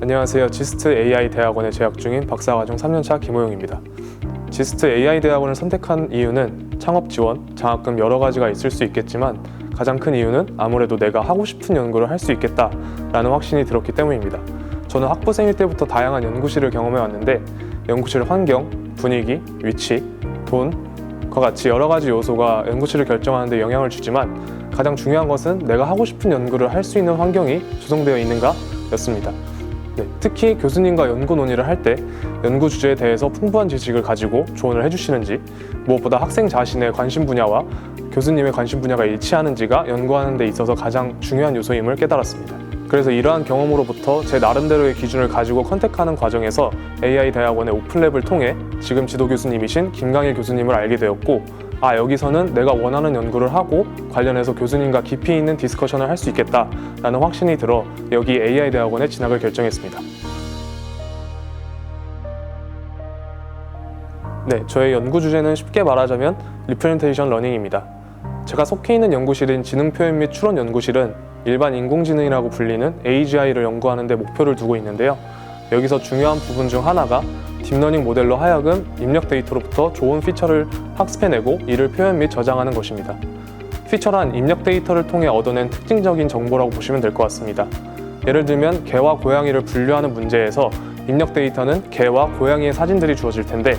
안녕하세요. 지스트 AI 대학원에 재학 중인 박사과정 3년차 김호용입니다. 지스트 AI 대학원을 선택한 이유는 창업 지원, 장학금 여러 가지가 있을 수 있겠지만 가장 큰 이유는 아무래도 내가 하고 싶은 연구를 할 수 있겠다라는 확신이 들었기 때문입니다. 저는 학부생일 때부터 다양한 연구실을 경험해 왔는데 연구실 환경, 분위기, 위치, 돈과 같이 여러 가지 요소가 연구실을 결정하는 데 영향을 주지만 가장 중요한 것은 내가 하고 싶은 연구를 할 수 있는 환경이 조성되어 있는가 였습니다. 특히 교수님과 연구 논의를 할 때 연구 주제에 대해서 풍부한 지식을 가지고 조언을 해주시는지, 무엇보다 학생 자신의 관심 분야와 교수님의 관심 분야가 일치하는지가 연구하는 데 있어서 가장 중요한 요소임을 깨달았습니다. 그래서 이러한 경험으로부터 제 나름대로의 기준을 가지고 컨택하는 과정에서 AI 대학원의 오픈랩을 통해 지금 지도 교수님이신 김강일 교수님을 알게 되었고, 여기서는 내가 원하는 연구를 하고 관련해서 교수님과 깊이 있는 디스커션을 할 수 있겠다라는 확신이 들어 여기 AI 대학원에 진학을 결정했습니다. 저의 연구 주제는 쉽게 말하자면 리프레젠테이션 러닝입니다. 제가 속해 있는 연구실인 지능표현 및 추론 연구실은 일반 인공지능이라고 불리는 AGI를 연구하는 데 목표를 두고 있는데요. 여기서 중요한 부분 중 하나가 딥러닝 모델로 하여금 입력 데이터로부터 좋은 피처를 학습해내고 이를 표현 및 저장하는 것입니다. 피처란 입력 데이터를 통해 얻어낸 특징적인 정보라고 보시면 될 것 같습니다. 예를 들면 개와 고양이를 분류하는 문제에서 입력 데이터는 개와 고양이의 사진들이 주어질 텐데,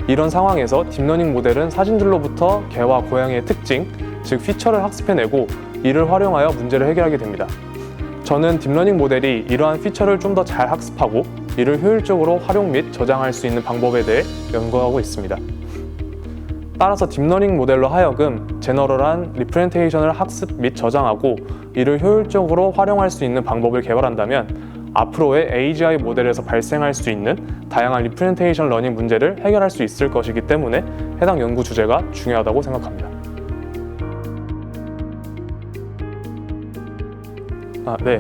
이런 상황에서 딥러닝 모델은 사진들로부터 개와 고양이의 특징, 즉 피처를 학습해내고 이를 활용하여 문제를 해결하게 됩니다. 저는 딥러닝 모델이 이러한 피처를 좀 더 잘 학습하고 이를 효율적으로 활용 및 저장할 수 있는 방법에 대해 연구하고 있습니다. 따라서 딥러닝 모델로 하여금 제너럴한 리프레젠테이션을 학습 및 저장하고 이를 효율적으로 활용할 수 있는 방법을 개발한다면 앞으로의 AGI 모델에서 발생할 수 있는 다양한 리프레젠테이션 러닝 문제를 해결할 수 있을 것이기 때문에 해당 연구 주제가 중요하다고 생각합니다.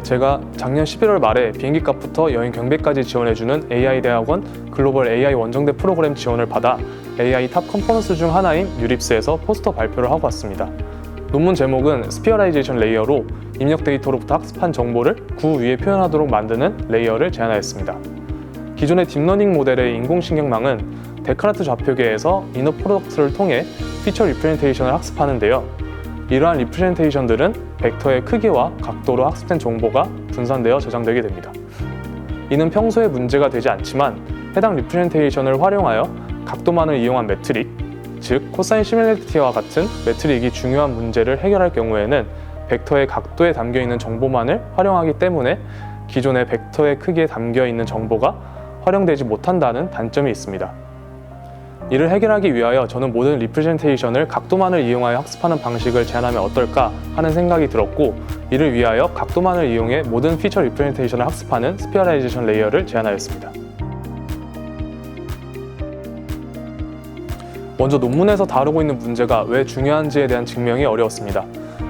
제가 작년 11월 말에 비행기 값부터 여행 경비까지 지원해주는 AI 대학원 글로벌 AI 원정대 프로그램 지원을 받아 AI 탑 컨퍼런스 중 하나인 유립스에서 포스터 발표를 하고 왔습니다. 논문 제목은 스피어라이제이션 레이어로 입력 데이터로부터 학습한 정보를 구 위에 표현하도록 만드는 레이어를 제안하였습니다. 기존의 딥러닝 모델의 인공신경망은 데카르트 좌표계에서 이너 프로덕트를 통해 피처 리프레젠테이션을 학습하는데요. 이러한 리프레젠테이션들은 벡터의 크기와 각도로 학습된 정보가 분산되어 저장되게 됩니다. 이는 평소에 문제가 되지 않지만 해당 리프레젠테이션을 활용하여 각도만을 이용한 매트릭, 즉 코사인 시뮬레이티와 같은 매트릭이 중요한 문제를 해결할 경우에는 벡터의 각도에 담겨있는 정보만을 활용하기 때문에 기존의 벡터의 크기에 담겨있는 정보가 활용되지 못한다는 단점이 있습니다. 이를 해결하기 위하여 저는 모든 리프레젠테이션을 각도만을 이용하여 학습하는 방식을 제안하면 어떨까 하는 생각이 들었고, 이를 위하여 각도만을 이용해 모든 피처 리프레젠테이션을 학습하는 스피어라이제이션 레이어를 제안하였습니다. 먼저 논문에서 다루고 있는 문제가 왜 중요한지에 대한 증명이 어려웠습니다.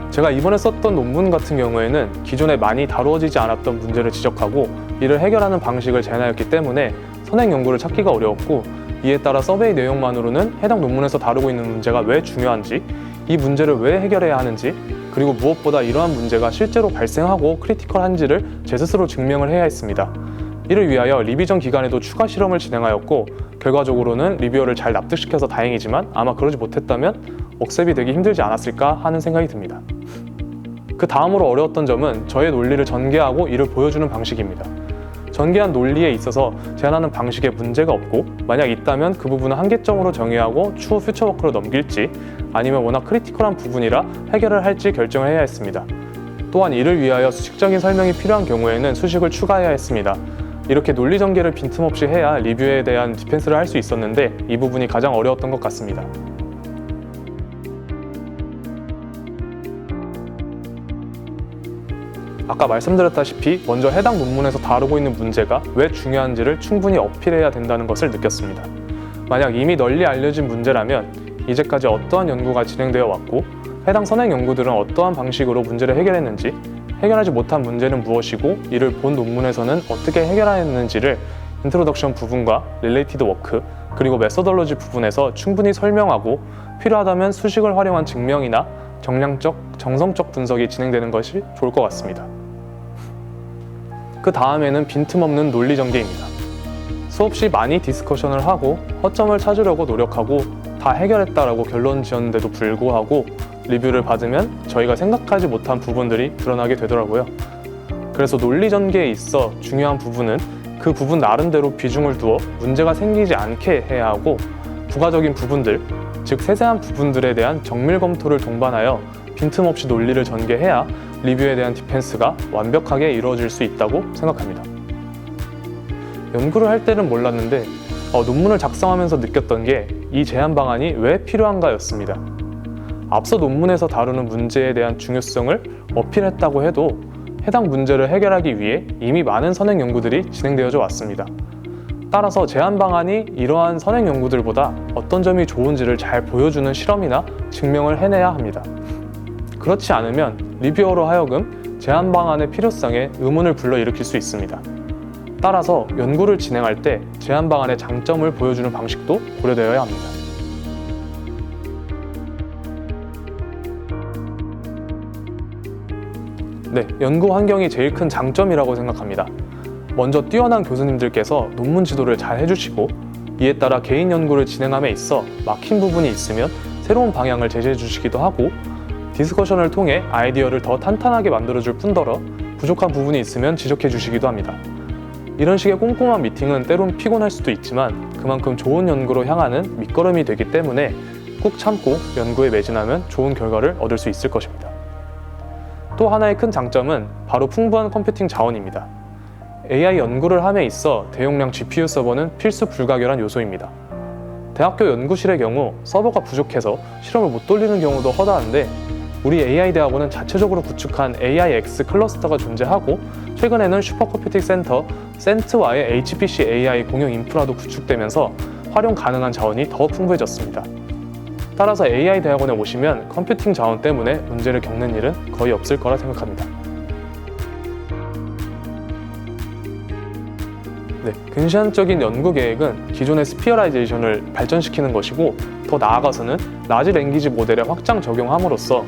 제가 이번에 썼던 논문 같은 경우에는 기존에 많이 다루어지지 않았던 문제를 지적하고 이를 해결하는 방식을 제안하였기 때문에 선행 연구를 찾기가 어려웠고, 이에 따라 서베이 내용만으로는 해당 논문에서 다루고 있는 문제가 왜 중요한지, 이 문제를 왜 해결해야 하는지, 그리고 무엇보다 이러한 문제가 실제로 발생하고 크리티컬한지를 제 스스로 증명을 해야 했습니다. 이를 위하여 리비전 기간에도 추가 실험을 진행하였고, 결과적으로는 리뷰어를 잘 납득시켜서 다행이지만 아마 그러지 못했다면 억셉이 되기 힘들지 않았을까 하는 생각이 듭니다. 그 다음으로 어려웠던 점은 저의 논리를 전개하고 이를 보여주는 방식입니다. 전개한 논리에 있어서 제안하는 방식에 문제가 없고, 만약 있다면 그 부분은 한계점으로 정의하고 추후 퓨처워크로 넘길지, 아니면 워낙 크리티컬한 부분이라 해결을 할지 결정을 해야 했습니다. 또한 이를 위하여 수식적인 설명이 필요한 경우에는 수식을 추가해야 했습니다. 이렇게 논리 전개를 빈틈없이 해야 리뷰에 대한 디펜스를 할 수 있었는데 이 부분이 가장 어려웠던 것 같습니다. 아까 말씀드렸다시피 먼저 해당 논문에서 다루고 있는 문제가 왜 중요한지를 충분히 어필해야 된다는 것을 느꼈습니다. 만약 이미 널리 알려진 문제라면 이제까지 어떠한 연구가 진행되어 왔고 해당 선행 연구들은 어떠한 방식으로 문제를 해결했는지, 해결하지 못한 문제는 무엇이고 이를 본 논문에서는 어떻게 해결하였는지를 인트로덕션 부분과 릴레이티드 워크, 그리고 메소덜로지 부분에서 충분히 설명하고 필요하다면 수식을 활용한 증명이나 정성적 분석이 진행되는 것이 좋을 것 같습니다. 그 다음에는 빈틈없는 논리 전개입니다. 수없이 많이 디스커션을 하고 허점을 찾으려고 노력하고 다 해결했다라고 결론 지었는데도 불구하고 리뷰를 받으면 저희가 생각하지 못한 부분들이 드러나게 되더라고요. 그래서 논리 전개에 있어 중요한 부분은 그 부분 나름대로 비중을 두어 문제가 생기지 않게 해야 하고, 부가적인 부분들, 즉 세세한 부분들에 대한 정밀 검토를 동반하여 빈틈없이 논리를 전개해야 리뷰에 대한 디펜스가 완벽하게 이루어질 수 있다고 생각합니다. 연구를 할 때는 몰랐는데 논문을 작성하면서 느꼈던 게 이 제안 방안이 왜 필요한가였습니다. 앞서 논문에서 다루는 문제에 대한 중요성을 어필했다고 해도 해당 문제를 해결하기 위해 이미 많은 선행 연구들이 진행되어져 왔습니다. 따라서 제안 방안이 이러한 선행 연구들보다 어떤 점이 좋은지를 잘 보여주는 실험이나 증명을 해내야 합니다. 그렇지 않으면 리뷰어로 하여금 제안 방안의 필요성에 의문을 불러일으킬 수 있습니다. 따라서 연구를 진행할 때 제안 방안의 장점을 보여주는 방식도 고려되어야 합니다. 네, 연구 환경이 제일 큰 장점이라고 생각합니다. 먼저 뛰어난 교수님들께서 논문 지도를 잘 해주시고, 이에 따라 개인 연구를 진행함에 있어 막힌 부분이 있으면 새로운 방향을 제시해 주시기도 하고, 디스커션을 통해 아이디어를 더 탄탄하게 만들어줄 뿐더러 부족한 부분이 있으면 지적해 주시기도 합니다. 이런 식의 꼼꼼한 미팅은 때론 피곤할 수도 있지만 그만큼 좋은 연구로 향하는 밑거름이 되기 때문에 꾹 참고 연구에 매진하면 좋은 결과를 얻을 수 있을 것입니다. 또 하나의 큰 장점은 바로 풍부한 컴퓨팅 자원입니다. AI 연구를 함에 있어 대용량 GPU 서버는 필수 불가결한 요소입니다. 대학교 연구실의 경우 서버가 부족해서 실험을 못 돌리는 경우도 허다한데, 우리 AI 대학원은 자체적으로 구축한 AIX 클러스터가 존재하고, 최근에는 슈퍼컴퓨팅 센터 센트와의 HPC AI 공용 인프라도 구축되면서 활용 가능한 자원이 더 풍부해졌습니다. 따라서 AI 대학원에 오시면 컴퓨팅 자원 때문에 문제를 겪는 일은 거의 없을 거라 생각합니다. 네, 근시안적인 연구 계획은 기존의 스피어라이제이션을 발전시키는 것이고, 더 나아가서는 라지 랭귀지 모델에 확장 적용함으로써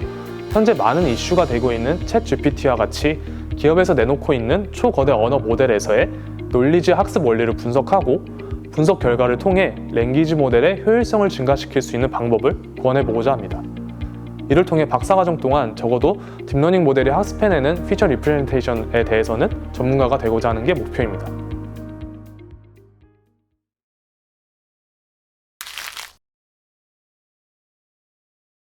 현재 많은 이슈가 되고 있는 챗 GPT와 같이 기업에서 내놓고 있는 초거대 언어 모델에서의 논리지 학습 원리를 분석하고, 분석 결과를 통해 랭귀지 모델의 효율성을 증가시킬 수 있는 방법을 구현해보고자 합니다. 이를 통해 박사과정 동안 적어도 딥러닝 모델이 학습해내는 피처 리프레젠테이션에 대해서는 전문가가 되고자 하는 게 목표입니다.